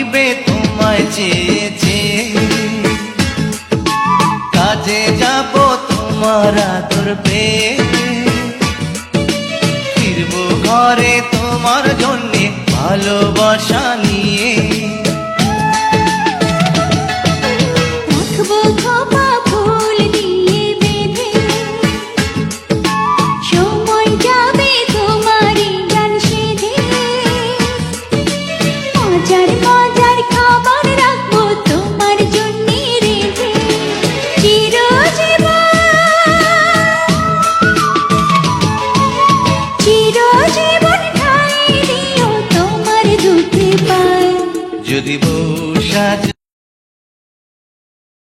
নিবে তোমায় চেয়েছে, কাজে যাব তোমার আদর পেয়ে, ফিরবো ঘরে তোমার জন্যে ভালোবাসা নিয়ে।